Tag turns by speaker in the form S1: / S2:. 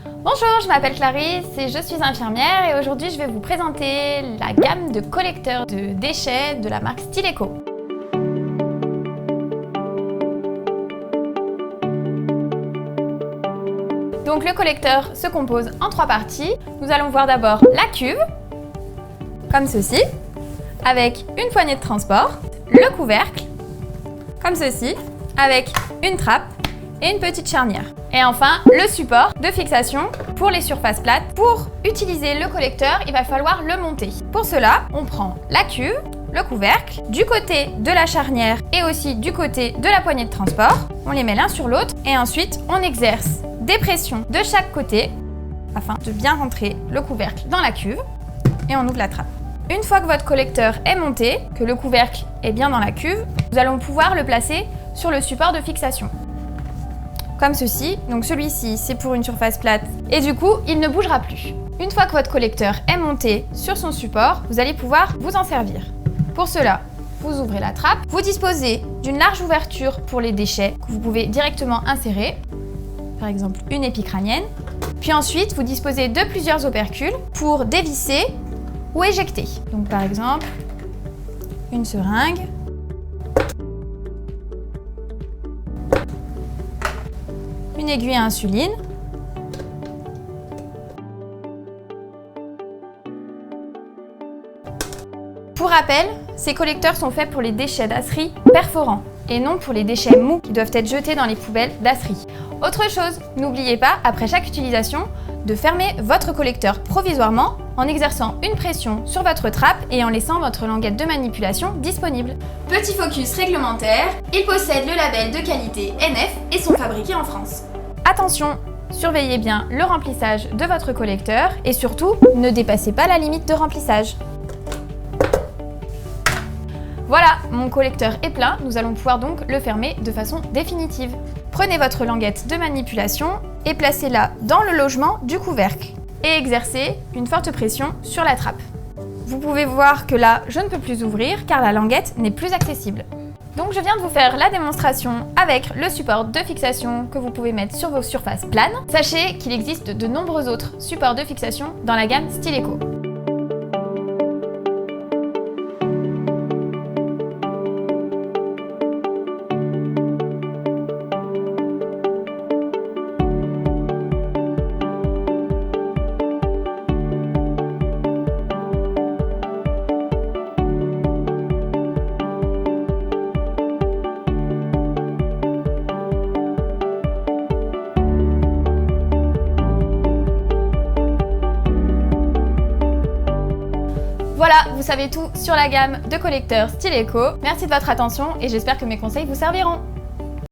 S1: Bonjour, je m'appelle Clarisse et je suis infirmière et aujourd'hui je vais vous présenter la gamme de collecteurs de déchets de la marque Styleco. Donc le collecteur se compose en 3 parties. Nous allons voir d'abord la cuve, comme ceci, avec une poignée de transport, le couvercle, comme ceci, avec une trappe et une petite charnière. Et enfin, le support de fixation pour les surfaces plates. Pour utiliser le collecteur, il va falloir le monter. Pour cela, on prend la cuve, le couvercle, du côté de la charnière et aussi du côté de la poignée de transport. On les met l'un sur l'autre et ensuite on exerce des pressions de chaque côté afin de bien rentrer le couvercle dans la cuve et on ouvre la trappe. Une fois que votre collecteur est monté, que le couvercle est bien dans la cuve, nous allons pouvoir le placer sur le support de fixation. Comme ceci, donc celui-ci c'est pour une surface plate et du coup il ne bougera plus. Une fois que votre collecteur est monté sur son support, vous allez pouvoir vous en servir. Pour cela, vous ouvrez la trappe, vous disposez d'une large ouverture pour les déchets que vous pouvez directement insérer, par exemple une épicrânienne. Puis ensuite, vous disposez de plusieurs opercules pour dévisser ou éjecter. Donc par exemple, une seringue, une aiguille à insuline, pour rappel, ces collecteurs sont faits pour les déchets d'acerie perforants et non pour les déchets mous qui doivent être jetés dans les poubelles d'acerie. Autre chose, n'oubliez pas, après chaque utilisation, de fermer votre collecteur provisoirement en exerçant une pression sur votre trappe et en laissant votre languette de manipulation disponible. Petit focus réglementaire, ils possèdent le label de qualité NF et sont fabriqués en France. Attention, surveillez bien le remplissage de votre collecteur et surtout, ne dépassez pas la limite de remplissage. Voilà, mon collecteur est plein, nous allons pouvoir donc le fermer de façon définitive. Prenez votre languette de manipulation et placez-la dans le logement du couvercle et exercez une forte pression sur la trappe. Vous pouvez voir que là, je ne peux plus ouvrir car la languette n'est plus accessible. Donc je viens de vous faire la démonstration avec le support de fixation que vous pouvez mettre sur vos surfaces planes. Sachez qu'il existe de nombreux autres supports de fixation dans la gamme Styleco. Voilà, vous savez tout sur la gamme de collecteurs Styleco. Merci de votre attention et j'espère que mes conseils vous serviront.